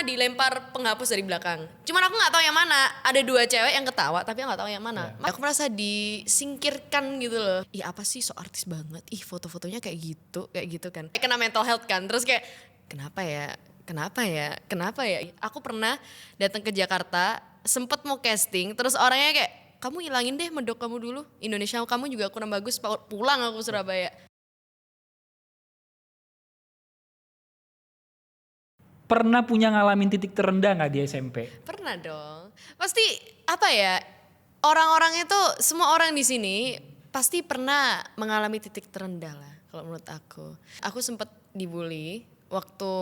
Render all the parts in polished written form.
dilempar penghapus dari belakang. Cuman aku nggak tahu yang mana. Ada dua cewek yang ketawa, tapi aku nggak tahu yang mana. Aku merasa disingkirkan gitu loh. Ih apa sih so artis banget. Ih foto-fotonya kayak gitu kan. Kena mental health kan. Terus kayak kenapa ya? Aku pernah datang ke Jakarta, sempet mau casting, terus orangnya kayak kamu hilangin deh medok kamu dulu. Indonesia kamu juga kurang bagus. Pulang aku Surabaya. Pernah punya ngalamin titik terendah nggak di SMP? Pernah dong. Pasti apa ya? Orang-orang itu semua orang di sini pasti pernah mengalami titik terendah lah kalau menurut aku. Aku sempet dibully waktu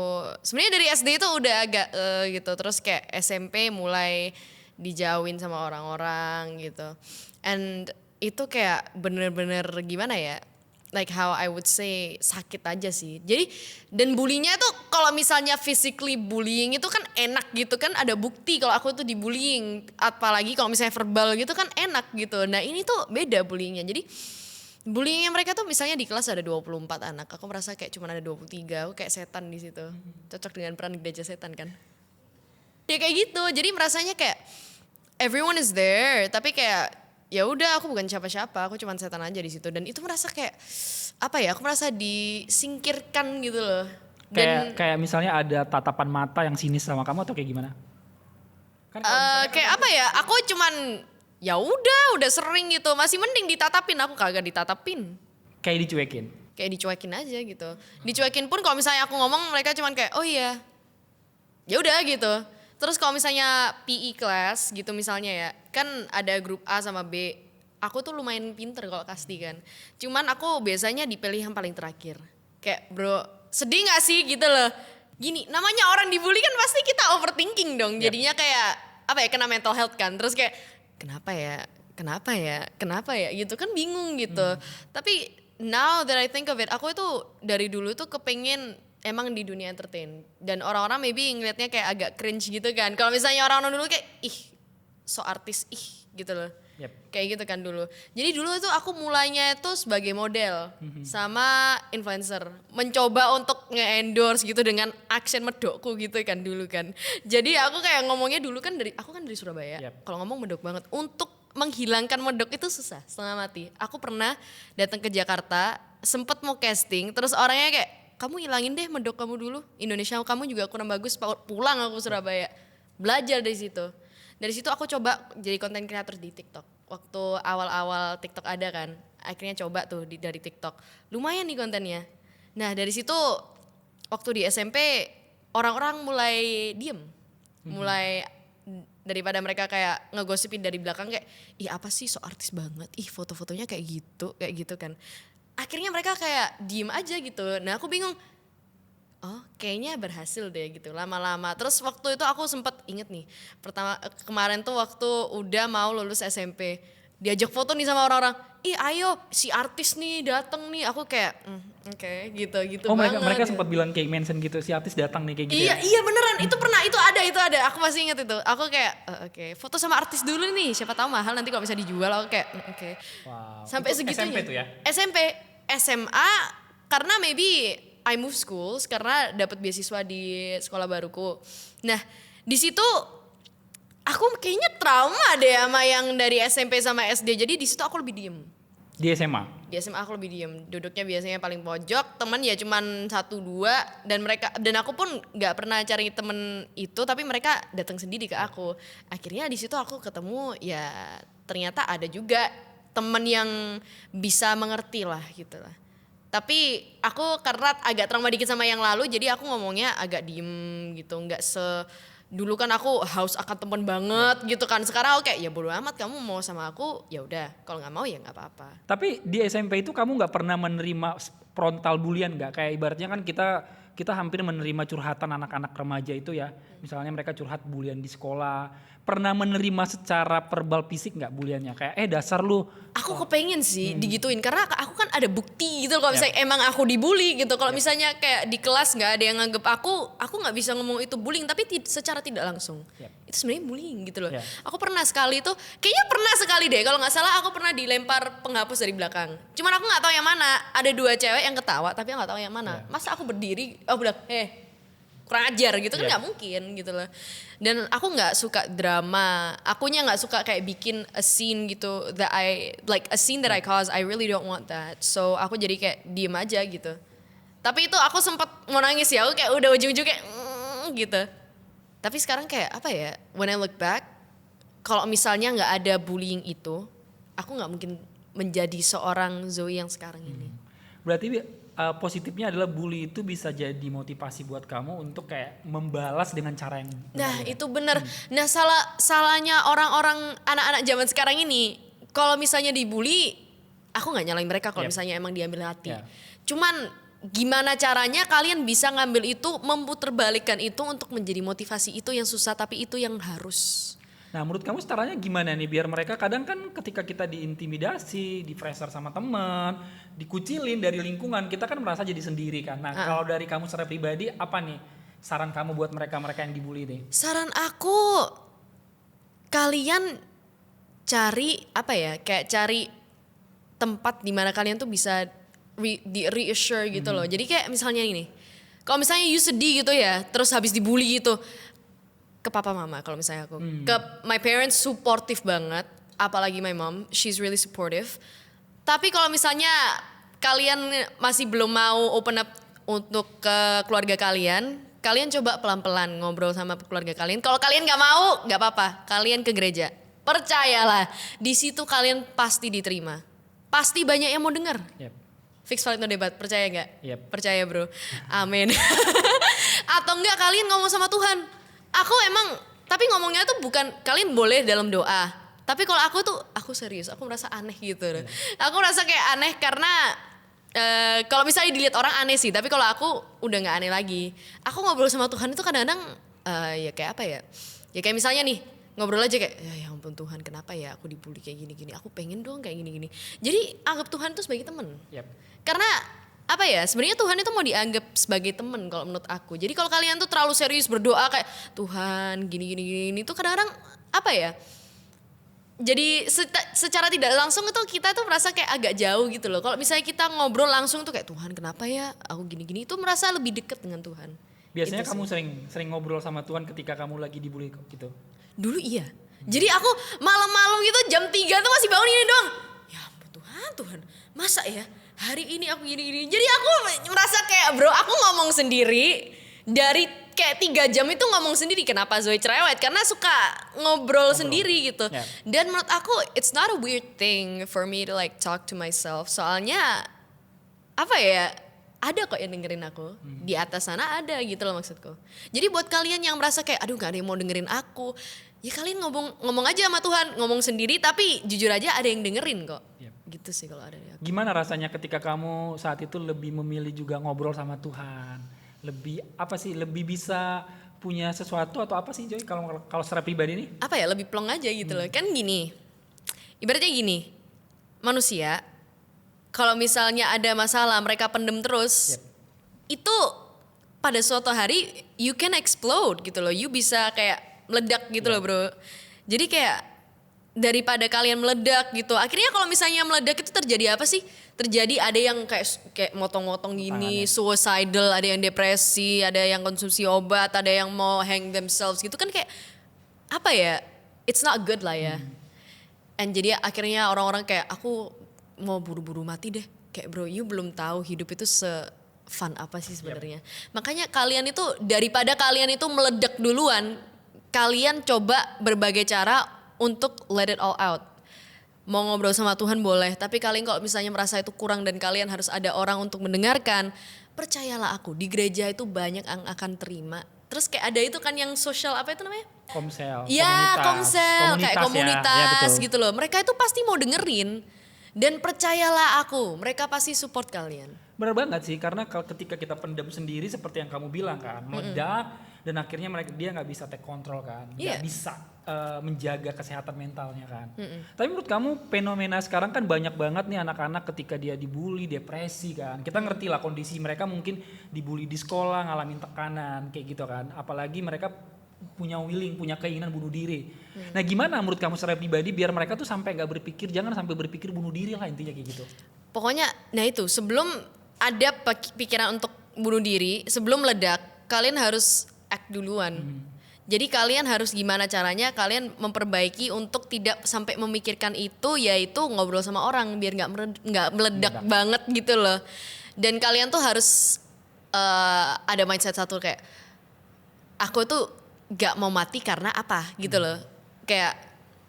sebenarnya dari SD itu udah agak gitu. Terus kayak SMP mulai dijauhin sama orang-orang gitu. And itu kayak bener-bener gimana ya? Like how I would say sakit aja sih. Jadi dan bullyingnya tuh kalau misalnya physically bullying itu kan enak gitu kan, ada bukti kalau aku tuh dibullying. Apalagi kalau misalnya verbal gitu kan enak gitu. Nah ini tuh beda bullyingnya. Jadi bullyingnya mereka tuh misalnya di kelas ada 24 anak. Aku merasa kayak cuma ada 23. Aku kayak setan di situ. Cocok dengan peran gajah setan kan. Ya kayak gitu. Jadi merasanya kayak everyone is there, tapi kayak ya udah aku bukan siapa-siapa, aku cuma setan aja di situ. Dan itu merasa kayak apa ya, aku merasa disingkirkan gitu loh. Dan Kayak misalnya ada tatapan mata yang sinis sama kamu atau kayak gimana? Kan kayak apa ya, aku cuman ya udah sering gitu, masih mending ditatapin, aku kagak ditatapin. kayak dicuekin. Kayak dicuekin aja gitu. Dicuekin pun kalau misalnya aku ngomong mereka cuman kayak oh iya. Ya udah gitu. Terus kalau misalnya PE class gitu misalnya ya, kan ada grup A sama B. Aku tuh lumayan pinter kalau kasti kan. Cuman aku biasanya dipilih yang paling terakhir. Kayak bro, sedih gak sih gitu loh. Gini, namanya orang dibully kan pasti kita overthinking dong. Jadinya kayak apa ya, kena mental health kan. Terus kayak kenapa ya gitu kan bingung gitu. Tapi now that I think of it, aku itu dari dulu tuh kepengen emang di dunia entertain, dan orang-orang maybe ngeliatnya kayak agak cringe gitu kan. Kalau misalnya orang-orang dulu kayak ih so artis gitu loh. Kayak gitu kan dulu. Jadi dulu tuh aku mulainya itu sebagai model sama influencer, mencoba untuk nge-endorse gitu dengan aksen medokku gitu kan dulu kan. Jadi aku kayak ngomongnya dulu kan aku kan dari Surabaya. Kalau ngomong medok banget. Untuk menghilangkan medok itu susah setengah mati. Aku pernah datang ke Jakarta, sempet mau casting, terus orangnya kayak kamu hilangin deh medok kamu dulu. Indonesia kamu juga kurang bagus. Pulang aku Surabaya. Belajar dari situ. Dari situ aku coba jadi content creator di TikTok. Waktu awal-awal TikTok ada kan. Akhirnya coba tuh dari TikTok. Lumayan nih kontennya. Nah dari situ waktu di SMP orang-orang mulai diem. Mulai daripada mereka kayak ngegosipin dari belakang kayak ih apa sih so artis banget. Ih foto-fotonya kayak gitu kan. Akhirnya mereka kayak diem aja gitu. Nah aku bingung, oh kayaknya berhasil deh gitu lama-lama. Terus waktu itu aku sempet inget nih, kemarin tuh waktu udah mau lulus SMP, diajak foto nih sama orang-orang, ih ayo si artis nih dateng nih. Aku kayak oke, gitu Oh banget. mereka gitu. sempat bilang kayak mention gitu, si artis datang nih kayak gitu. Iya beneran, itu pernah, itu ada. Aku masih inget itu. Aku kayak oke, foto sama artis dulu nih, siapa tahu mahal nanti kalau bisa dijual. Aku kayak oke. Wow. Sampai Itu segitunya. SMP tuh ya? SMP, SMA karena maybe I move schools karena dapat beasiswa di sekolah baruku. Nah, di situ aku kayaknya trauma deh sama yang dari SMP sama SD. Jadi di situ aku lebih diem. Di SMA? Di SMA aku lebih diem, duduknya biasanya paling pojok, teman ya cuman 1-2, dan aku pun nggak pernah cari temen itu, tapi mereka datang sendiri ke aku. Akhirnya di situ aku ketemu ya ternyata ada juga temen yang bisa mengerti lah gitu lah. Tapi aku karena agak trauma dikit sama yang lalu, jadi aku ngomongnya agak diem gitu, nggak dulu kan aku haus akan temen banget gitu kan. Sekarang aku kayak ya bodo amat, kamu mau sama aku ya udah, kalau nggak mau ya nggak apa-apa. Tapi di SMP itu kamu nggak pernah menerima frontal bullian nggak? Kayak ibaratnya kan kita hampir menerima curhatan anak-anak remaja itu ya. Misalnya mereka curhat bullian di sekolah. Pernah menerima secara verbal fisik nggak bulliannya? Kayak dasar lu. Aku kepengen sih digituin karena aku kan ada bukti gitu kalau misalnya emang aku dibully gitu. Kalau misalnya kayak di kelas nggak ada yang nganggep aku nggak bisa ngomong itu bullying, tapi secara tidak langsung itu sebenarnya bullying gitu loh. Aku pernah sekali tuh, kayaknya pernah sekali deh kalau nggak salah, aku pernah dilempar penghapus dari belakang. Cuman aku nggak tahu yang mana. Ada 2 cewek yang ketawa tapi aku nggak tahu yang mana. Masa aku berdiri, bilang kurang ajar gitu kan Iya. nggak mungkin gitu loh. Dan aku nggak suka drama, akunya nggak suka kayak bikin a scene gitu that I like a scene that I cause, I really don't want that. So aku jadi kayak diem aja gitu. Tapi itu aku sempat mau nangis ya, aku kayak udah ujung-ujung kayak gitu. Tapi sekarang kayak apa ya, when I look back, kalau misalnya nggak ada bullying itu, aku nggak mungkin menjadi seorang Zoe yang sekarang ini. Berarti positifnya adalah bully itu bisa jadi motivasi buat kamu untuk kayak membalas dengan cara yang Nah benar, ya? itu bener. Nah salahnya orang-orang anak-anak zaman sekarang ini, kalau misalnya dibully, aku nggak nyalain mereka kalau Yep. misalnya emang diambil hati. Yeah. Cuman gimana caranya kalian bisa ngambil itu, memutarbalikkan itu untuk menjadi motivasi itu yang susah tapi itu yang harus. Nah menurut kamu caranya gimana nih biar mereka kadang kan ketika kita diintimidasi, di pressure sama teman, dikucilin dari lingkungan, kita kan merasa jadi sendiri kan. Nah kalau dari kamu secara pribadi apa nih saran kamu buat mereka-mereka yang dibully nih? Saran aku, kalian cari apa ya, kayak cari tempat di mana kalian tuh bisa di reassure gitu loh. Jadi kayak misalnya ini, kalau misalnya you sedih gitu ya, terus habis dibully gitu, ke papa mama kalau misalnya aku, ke my parents supportive banget, apalagi my mom, she's really supportive. Tapi kalau misalnya kalian masih belum mau open up untuk ke keluarga kalian, kalian coba pelan-pelan ngobrol sama keluarga kalian. Kalau kalian nggak mau, nggak apa-apa, kalian ke gereja. Percayalah, di situ kalian pasti diterima. Pasti banyak yang mau dengar. Yep. Fix valid no debat, percaya nggak? Yep. Percaya bro, amin. Atau enggak kalian ngomong sama Tuhan. Aku emang, tapi ngomongnya tuh bukan, kalian boleh dalam doa. Tapi kalau aku serius, aku merasa aneh gitu. Aku merasa kayak aneh karena kalau misalnya dilihat orang aneh sih, tapi kalau aku udah nggak aneh lagi. Aku ngobrol sama Tuhan itu kadang-kadang ya kayak apa ya? Ya kayak misalnya nih, ngobrol aja kayak ya ampun Tuhan, kenapa ya aku dibully kayak gini-gini, aku pengen dong kayak gini-gini. Jadi anggap Tuhan itu sebagai teman. Yep. Karena apa ya, sebenarnya Tuhan itu mau dianggap sebagai teman kalau menurut aku. Jadi kalau kalian tuh terlalu serius berdoa kayak Tuhan gini-gini itu kadang-kadang apa ya, jadi secara tidak langsung itu kita tuh merasa kayak agak jauh gitu loh. Kalau misalnya kita ngobrol langsung tuh kayak Tuhan kenapa ya aku gini-gini, itu merasa lebih dekat dengan Tuhan. Biasanya Itu kamu sih. sering ngobrol sama Tuhan ketika kamu lagi dibully gitu. Dulu iya. Jadi aku malam-malam gitu jam 3 tuh masih bangun ini doang. Ya ampun Tuhan, masa ya hari ini aku gini-gini. Jadi aku merasa kayak bro, aku ngomong sendiri dari kayak 3 jam itu ngomong sendiri. Kenapa Zoe cerewet? Karena suka ngobrol sendiri gitu. Yeah. Dan menurut aku it's not a weird thing for me to like talk to myself. Soalnya apa ya, ada kok yang dengerin aku. Di atas sana ada gitu loh maksudku. Jadi buat kalian yang merasa kayak aduh gak ada yang mau dengerin aku, ya kalian ngomong aja sama Tuhan, ngomong sendiri tapi jujur aja ada yang dengerin kok. Yep. Gitu sih kalau ada di aku. Gimana rasanya ketika kamu saat itu lebih memilih juga ngobrol sama Tuhan? Lebih apa sih? Lebih bisa punya sesuatu atau apa sih Joy kalau secara pribadi nih? Apa ya, lebih plong aja gitu loh. Kan gini, ibaratnya gini, manusia kalau misalnya ada masalah mereka pendem terus, Yep. itu pada suatu hari you can explode gitu loh. You bisa kayak meledak gitu loh bro. Jadi kayak daripada kalian meledak gitu, akhirnya kalau misalnya meledak itu terjadi apa sih? Terjadi ada yang kayak motong-motong gini, suicidal, ada yang depresi, ada yang konsumsi obat, ada yang mau hang themselves gitu kan, kayak apa ya? It's not good lah ya. And jadi akhirnya orang-orang kayak aku mau buru-buru mati deh. Kayak bro, you belum tahu hidup itu fun apa sih sebenarnya. Makanya kalian itu daripada kalian itu meledak duluan, kalian coba berbagai cara untuk let it all out. Mau ngobrol sama Tuhan boleh, tapi kalian kalau misalnya merasa itu kurang dan kalian harus ada orang untuk mendengarkan, percayalah aku, di gereja itu banyak yang akan terima. Terus kayak ada itu kan yang social apa itu namanya? Komsel. Ya, komsel, kayak komunitas ya, betul. gitu loh. Mereka itu pasti mau dengerin. Dan percayalah aku, mereka pasti support kalian. Benar banget sih, karena ketika kita pendam sendiri seperti yang kamu bilang kan, meledak dan akhirnya dia nggak bisa take control kan, nggak Iya. bisa menjaga kesehatan mentalnya kan. Tapi menurut kamu fenomena sekarang kan banyak banget nih anak-anak ketika dia dibully, depresi kan. Kita ngerti lah kondisi mereka mungkin dibully di sekolah, ngalamin tekanan kayak gitu kan. Apalagi mereka punya keinginan bunuh diri. Nah gimana menurut kamu secara pribadi biar mereka tuh sampai nggak berpikir, jangan sampai berpikir bunuh diri lah intinya kayak gitu. Pokoknya, nah itu sebelum ada pikiran untuk bunuh diri, sebelum meledak, kalian harus act duluan. Jadi kalian harus gimana caranya kalian memperbaiki untuk tidak sampai memikirkan itu, yaitu ngobrol sama orang biar nggak meledak banget gitu loh. Dan kalian tuh harus ada mindset satu kayak aku tuh nggak mau mati karena apa gitu loh. Kayak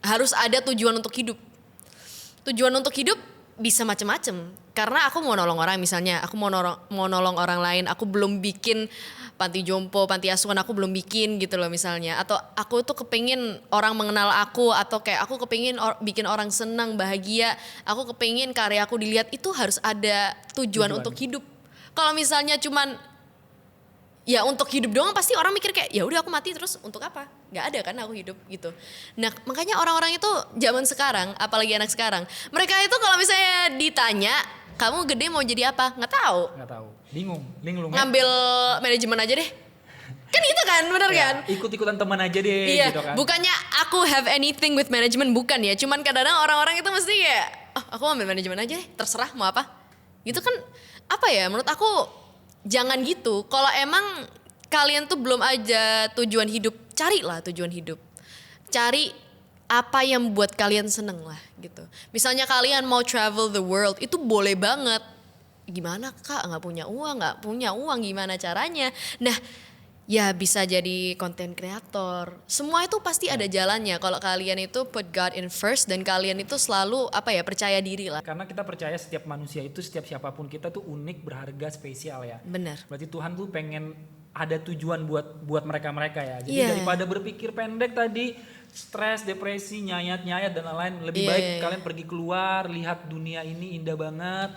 harus ada tujuan untuk hidup. Tujuan untuk hidup bisa macem-macem. Karena aku mau nolong orang, misalnya aku mau nolong orang lain, aku belum bikin panti jompo, panti asuhan, aku belum bikin gitu loh misalnya. Atau aku tuh kepingin orang mengenal aku, atau kayak aku kepingin bikin orang senang, bahagia. Aku kepingin karya aku dilihat, itu harus ada tujuan untuk hidup. Kalau misalnya cuman ya untuk hidup doang, pasti orang mikir kayak ya udah aku mati terus untuk apa? Nggak ada kan aku hidup gitu. Nah makanya orang-orang itu zaman sekarang, apalagi anak sekarang, mereka itu kalau misalnya ditanya kamu gede mau jadi apa? Nggak tahu. Bingung, linglung. Ngambil manajemen aja deh. Kan itu kan, bener ya, kan? Ikut-ikutan teman aja deh Iya, gitu kan. bukannya aku have anything with management, bukan ya. Cuman kadang-kadang orang-orang itu mesti kayak, aku ambil manajemen aja deh, terserah mau apa. Gitu kan, apa ya, menurut aku jangan gitu. Kalau emang kalian tuh belum aja tujuan hidup, carilah tujuan hidup. Cari apa yang buat kalian seneng lah gitu. Misalnya kalian mau travel the world, itu boleh banget. Gimana kak, nggak punya uang gimana caranya? Nah ya bisa jadi content creator. Semua itu pasti ada jalannya kalau kalian itu put God in first dan kalian itu selalu percaya diri lah. Karena kita percaya setiap manusia itu, setiap siapapun kita tuh unik, berharga, spesial ya. Benar. Berarti Tuhan tuh pengen ada tujuan buat mereka ya. Jadi daripada berpikir pendek tadi, stres, depresi, nyayat dan lain-lain, lebih baik kalian pergi keluar, lihat dunia ini indah banget.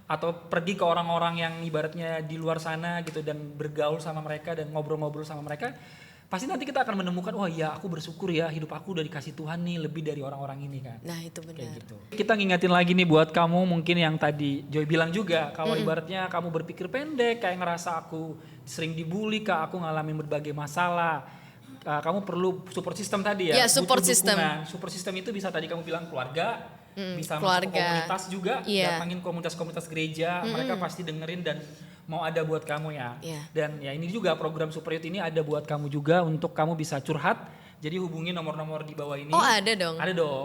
Atau pergi ke orang-orang yang ibaratnya di luar sana gitu dan bergaul sama mereka dan ngobrol-ngobrol sama mereka, pasti nanti kita akan menemukan, oh iya aku bersyukur ya hidup aku udah dikasih Tuhan nih lebih dari orang-orang ini kan. Nah itu benar. Kayak gitu. Kita ngingetin lagi nih buat kamu mungkin yang tadi Joy bilang juga, kalau ibaratnya kamu berpikir pendek, kayak ngerasa aku sering dibully, aku ngalamin berbagai masalah, kamu perlu support system tadi ya. Ya, support system. Support system itu bisa tadi kamu bilang keluarga, bisa keluarga. masuk komunitas juga, datangin komunitas-komunitas gereja, mereka pasti dengerin dan mau ada buat kamu ya. Dan ya ini juga program Super Youth ini ada buat kamu juga untuk kamu bisa curhat. Jadi hubungi nomor-nomor di bawah ini. Oh ada dong. Ada dong.